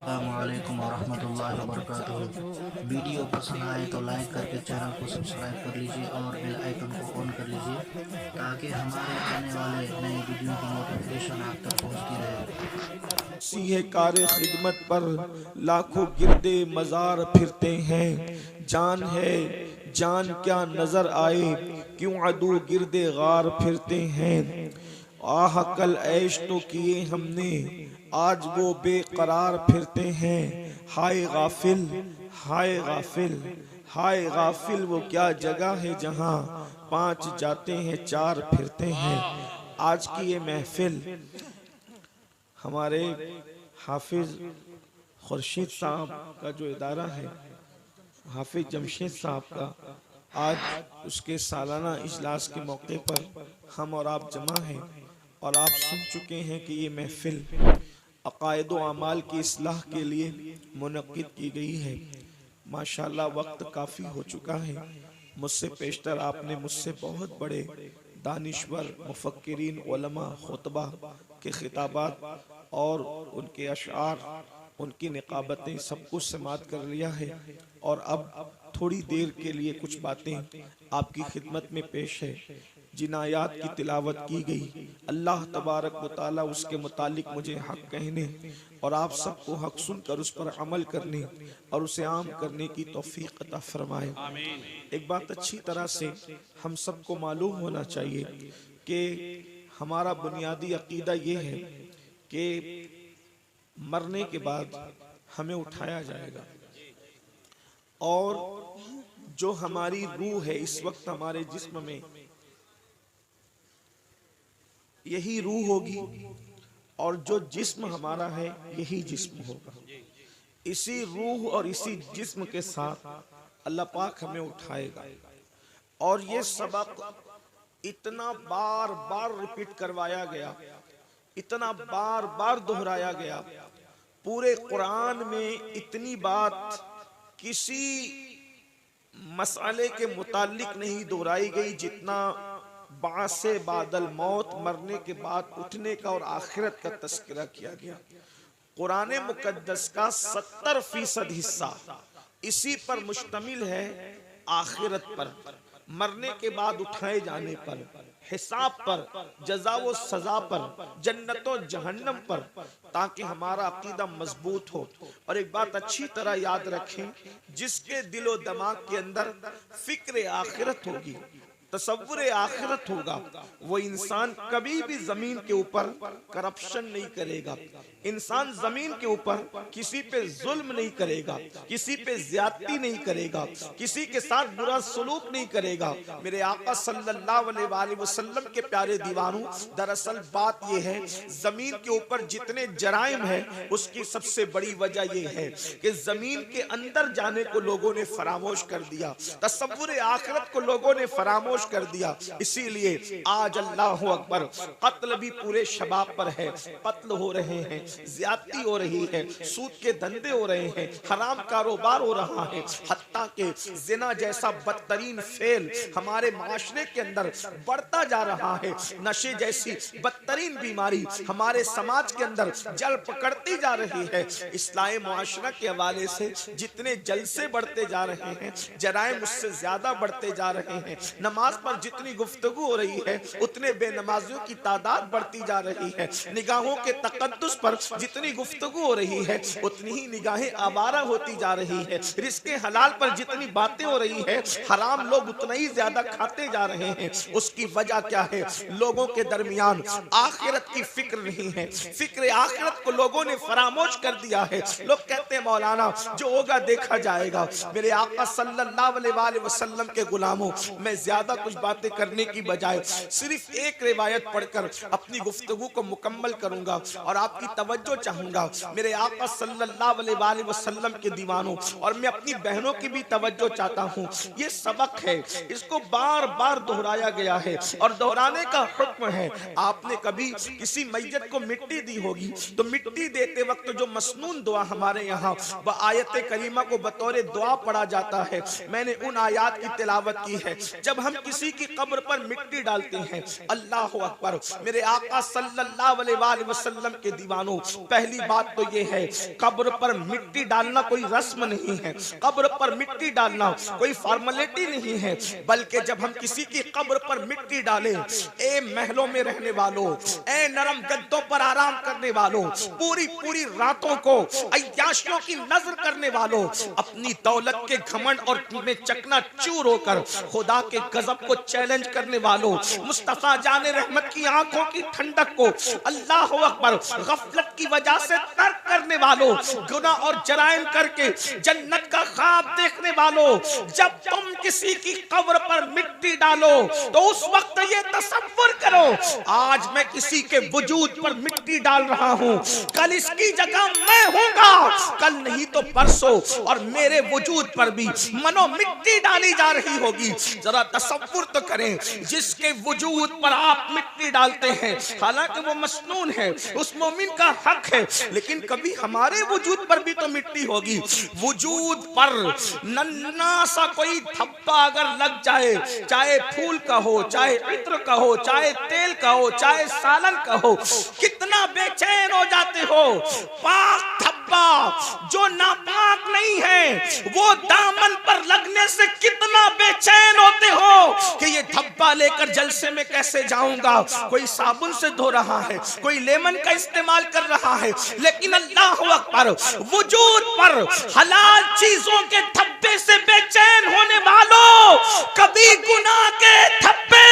अस्सलामुअलैकुम वरहमतुल्लाहि वबरकातुहू। वीडियो पसंद आए तो लाइक करके चैनल को सब्सक्राइब कर लीजिए और बेल आइकन को ऑन कर लीजिए ताकि हमारे आने वाले नए वीडियो की नोटिफिकेशन आप तक पहुंचती रहे। सीहे कारे खिदमत पर लाखों गिरदे मजार फिरते हैं। जान है जान क्या नजर आए, क्यों अदू गिरदे गार फिरते हैं। आह कल ऐश तो किए हमने, आज वो बेकरार फिरते हैं। हाय गाफिल हाय गाफिल हाय गाफिल, वो क्या जगह है जहाँ पांच जाते हैं चार फिरते हैं। आज की ये महफिल हमारे हाफिज खुर्शीद साहब का जो इदारा है, हाफिज जमशेद साहब का, आज उसके सालाना इजलास के मौके पर हम और आप जमा हैं और आप सुन चुके हैं कि ये महफिल अकायद व अमाल की इस्लाह के लिए मुनक्किद की गई है। माशाल्लाह वक्त काफ़ी हो चुका है। मुझसे पेशतर आपने मुझसे बहुत बड़े दानिश्वर मुफक्किरीन उलमा खुतबा के खिताबात और उनके अशआर, उनकी निकाबतें सब कुछ समात कर लिया है और अब थोड़ी देर के लिए कुछ बातें आपकी खिदमत में पेश है। जिन आयात की तिलावत की गई, अल्लाह तबारक व तआला उसके मुतालिक मुझे हक कहने और आप सबको हक सुनकर उस पर अमल करने और उसे आम करने की तौफीक अता फरमाए। एक बात अच्छी तरह से हम सबको मालूम होना चाहिए कि हमारा बुनियादी अकीदा ये है कि मरने के बाद हमें उठाया जाएगा और जो हमारी रूह है इस वक्त हमारे जिस्म में, यही रूह होगी और जो जिस्म हमारा है यही जिस्म होगा। इसी रूह और इसी जिस्म के साथ अल्लाह पाक हमें उठाएगा। और ये सबक इतना बार बार रिपीट करवाया गया, इतना बार बार दोहराया गया, पूरे कुरान में इतनी बात किसी मसाले के मुतालिक नहीं दोहराई गई जितना बासे बादल मौत, मरने के बाद उठने का और आखिरत का तस्करा किया गया। कुरान मुकद्दस का 70% हिस्सा इसी पर मुश्तमिल है, आखिरत पर, मरने के बाद उठाए जाने पर, हिसाब पर, जज़ा व सजा पर, जन्नत और जहन्नम पर, ताकि हमारा अकीदा मजबूत हो। और एक बात अच्छी तरह याद रखें, जिसके दिलो दिमाग के अंदर फिक्र आखिरत होगी, तसव्वुर आखिरत होगा, वो इंसान कभी भी जमीन के ऊपर करप्शन नहीं करेगा। इंसान जमीन के ऊपर किसी पे जुल्म नहीं करेगा, किसी पे ज्यादती नहीं करेगा, किसी के साथ बुरा सलूक नहीं करेगा। मेरे आका सल्लल्लाहु अलैहि वसल्लम के प्यारे दीवानों, दरअसल बात यह है, जमीन के ऊपर जितने जराइम है उसकी सबसे बड़ी वजह यह है कि जमीन के अंदर जाने को लोगों ने फरामोश कर दिया, तसव्वुर आखिरत को लोगों ने फरामोश कर दिया। इसीलिए आज अल्लाह अकबर, कत्ल भी पूरे शबाब पर है, कत्ल हो रहे हैं, ज्यादती हो रही है, सूद के धंधे हो रहे हैं, हराम कारोबार हो रहा है, हत्ता के जिना जैसा बदतरीन फेल हमारे माशरे के अंदर बढ़ता जा रहा है, नशे जैसी बदतरीन बीमारी हमारे समाज के अंदर जल पकड़ती जा रही है। इस्लामी मुआशरा के हवाले से जितने जलसे बढ़ते जा रहे हैं, जराइम उससे ज्यादा बढ़ते जा रहे हैं। नमाज पर जितनी गुफ्तगू हो रही है उतने बेनमाजियों की तादाद बढ़ती जा रही है। निगाहों के तकद्दुस पर जितनी गुफ्तगू हो रही है उतनी ही निगाहें आवारा होती जा रही है। रिस्के हलाल पर जितनी बातें हो रही है, हराम लोग उतना ही ज्यादा खाते जा रहे हैं। उसकी वजह क्या है? लोगों के दरमियान आखिरत की फिक्र नहीं है, फिक्र आखिरत को लोगों ने फरामोश कर दिया है। लोग कहते हैं मौलाना जो होगा देखा जाएगा। मेरे आका सल्लल्लाहु अलैहि वसल्लम के गुलामों, मैं ज्यादा कुछ बातें करने की बजाय सिर्फ एक रिवायत पढ़कर अपनी गुफ्तगू को मुकम्मल करूंगा और आपकी तवज्जो चाहूंगा। मेरे आका सल्लल्लाहु अलैहि वसल्लम के दीवानों, और मैं अपनी बहनों की भी तवज्जो चाहता हूँ। ये सबक है, इसको बार बार दोहराया गया है और दोहराने का हुक्म है। आपने कभी किसी मैयत को मिट्टी दी होगी तो मिट्टी देते वक्त जो मसनून दुआ हमारे यहाँ व आयत करीमा को बतौर दुआ पढ़ा जाता है, मैंने उन आयात की तिलावत की है। जब हम किसी की कब्र पर मिट्टी डालते हैं, अल्लाह अकबर, मेरे आका सल्लल्लाहु अलैहि वसल्लम के दीवानों, पहली बात तो ये है, कब्र पर मिट्टी डालना कोई रस्म नहीं है, कब्र पर मिट्टी डालना कोई फॉर्मेलिटी नहीं है, बल्कि जब हम किसी की कब्र पर मिट्टी डालें, ए महलों में रहने वालों, ए नरम गद्दों पर आराम करने वालों, पूरी पूरी रातों को अय्याशियों की नजर करने वालों, अपनी दौलत के घमंड और में चकना चूर होकर खुदा के गजब को चैलेंज करने वालों, मुस्तफा जाने रहमत की आंखों की ठंडक को अल्लाह अकबर गफलत की वजह से तर्क करने वालों, गुनाह और जराइम करके जन्नत का ख्वाब देखने वालों, जब तुम किसी की कब्र पर मिट्टी डालो तो उस वक्त ये तसव्वुर करो, आज मैं किसी के वजूद पर मिट्टी डाल रहा हूं, कल इसकी जगह मैं हूंगा, कल नहीं तो परसों, और मेरे वजूद पर भी मनो मिट्टी डाली जा रही होगी। जरा तसव्वुर तो करें, जिसके वजूद पर आप मिट्टी डालते हैं, हालांकि वो मसनून है, उस मोमिन का हक है, लेकिन कभी हमारे वजूद पर भी तो मिट्टी होगी। वजूद पर नन्ना सा कोई धब्बा अगर लग जाए, चाहे फूल का हो, चाहे इत्र का हो, चाहे तेल का हो, चाहे सालन का हो, कितना बेचैन हो जाते हो। पाक धब्बा जो नापाक नहीं है, वो दामन पर लगने से कितना बेचैन होते हो कि ये धब्बा लेकर जलसे में कैसे जाऊंगा। कोई साबुन से धो रहा है, कोई लेमन का इस्तेमाल कर रहा है, लेकिन अल्लाह अकबर वजूद पर हलाल चीजों के धब्बे से बेचैन होने वालों, कभी गुनाह के धब्बे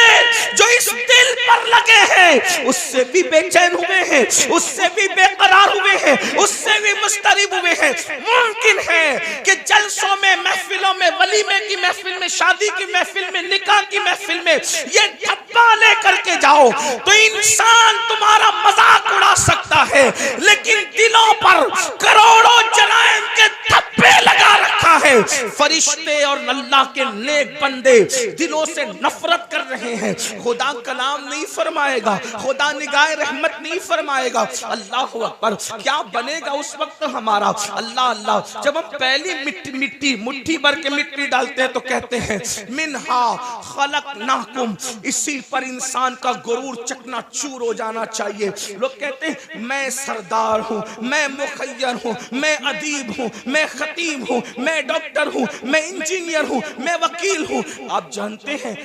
जो इस दिल पर लगे हैं उससे भी बेचैन हुए हैं, उससे भी बेकरार हुए हैं, उससे भी मुस्तरिब हुए हैं। मुमकिन है कि जलसों में, महफिलों में, वलीमे की महफिल में, शादी की महफिल में, निकाह की महफिल में ये धब्बा लेकर के जाओ तो इंसान तुम्हारा मजाक उड़ा सकता है, लेकिन दिलों पर करोड़ों जराइम के धब्बे लगा रखा है। फरिश्ते और अल्लाह के नेक बंदे दिलों से नफरत कर रहे हैं। खुदा कलाम नहीं फरमाएगा, खुदा निगाह रहमत नहीं फरमाएगा। अल्लाह अकबर, क्या बनेगा उस वक्त हमारा। अल्लाह अल्लाह, जब हम पहली मिट्टी मुट्ठी भर के मिट्टी डालते हैं तो कहते हैं मिनहा खलकनाकुम, इसी पर इंसान का गुरूर चकना चूर हो जाना चाहिए। लोग कहते हैं मैं सरदार हूं, मैं मुखय्यर हूं, मैं अदीब हूं, मैं खतीब हूं, मैं डॉक्टर हूं, मैं इंजीनियर हूं, मैं वकील हूं। आप जानते हैं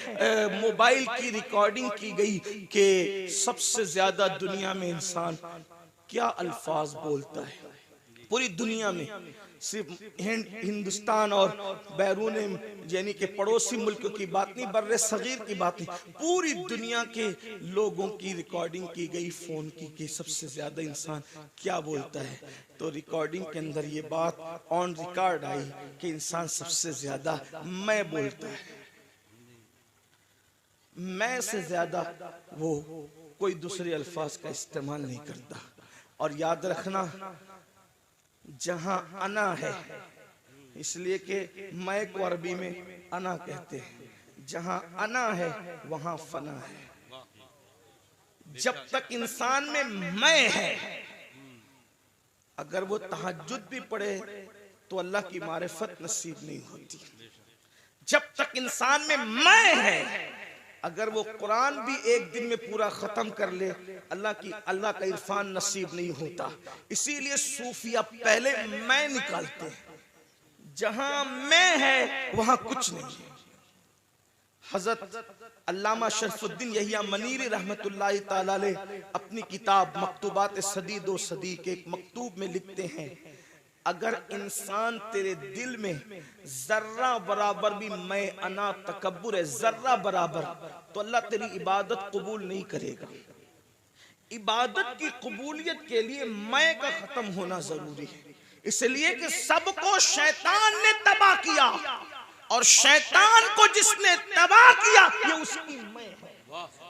मोबाइल की रिकॉर्डिंग की गई कि सबसे ज्यादा दुनिया में इंसान क्या अल्फाज बोलता है पूरी दुनिया में, सिर्फ हिंदुस्तान और बैरून यानी कि पड़ोसी मुल्क की बात नहीं, बर्रे सगीर की बात नहीं, पूरी दुनिया के लोगों की रिकॉर्डिंग की गई फोन की कि सबसे ज्यादा इंसान क्या बोलता है। तो रिकॉर्डिंग के अंदर ये बात ऑन रिकॉर्ड आई कि इंसान सबसे ज्यादा मैं बोलता है, मैं से ज्यादा वो कोई दूसरे अल्फाज का इस्तेमाल नहीं करता। और याद रखना, जहां अना है, इसलिए कि मैं को अरबी में अना कहते हैं, जहां अना है वहां फना है। जब तक इंसान में मैं है, अगर वो तहज्जुद भी पढ़े तो अल्लाह की मारिफत नसीब नहीं होती। जब तक इंसान में मैं है, अगर वो कुरान भी एक दिन में पूरा खत्म कर ले, अल्लाह का इरफान नसीब नहीं होता। इसीलिए सूफिया पहले मैं निकालते हैं, जहां मैं है वहां कुछ नहीं है। हजरत अल्लामा शरफुद्दीन यहिया मनीरी रहमतुल्लाहि ताला अलैह अपनी किताब मकतूबात सदी दो सदी के एक मकतूब में लिखते हैं, अगर इंसान तेरे दिल में जर्रा बराबर भी मैं अना तकब्बुर है, जर्रा बराबर, तो अल्लाह तेरी इबादत कबूल नहीं करेगा। इबादत की कबूलियत के लिए मैं का खत्म होना जरूरी है, इसलिए कि सबको शैतान ने तबाह किया, और शैतान को जिसने तबाह किया ये उसकी मैं है।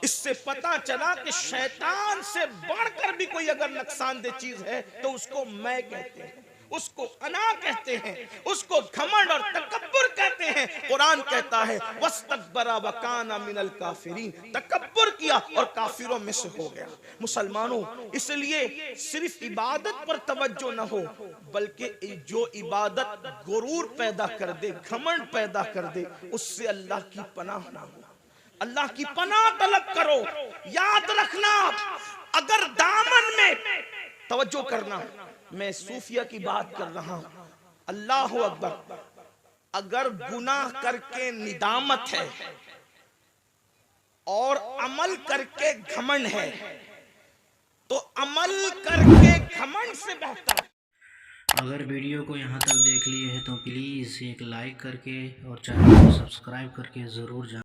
इससे पता चला कि शैतान से बढ़कर भी कोई अगर नुकसानदेह चीज है तो उसको मैं कहते हैं, उसको अना कहते हैं, उसको घमंड और तकब्बुर कहते हैं। कुरान कहता है वस्तकबरा वकाना मिनल काफिरीन, तकब्बुर किया और काफिरों में से हो गया। मुसलमानों, इसलिए सिर्फ इबादत पर तवज्जो न हो, बल्कि जो इबादत गुरूर पैदा कर दे, घमंड पैदा कर दे, उससे अल्लाह की पनाह ना हो। अल्लाह की पनाह तलब करो। याद रखना, अगर दामन में तवज्जो करना, मैं सूफिया की बात कर रहा हूं। अल्लाह अकबर। अगर गुनाह करके निदामत है और अमल करके घमंड है, तो अमल करके घमंड से बेहतर। अगर वीडियो को यहाँ तक देख लिए हैं तो प्लीज़ एक लाइक करके और चैनल को सब्सक्राइब करके ज़रूर जाएं।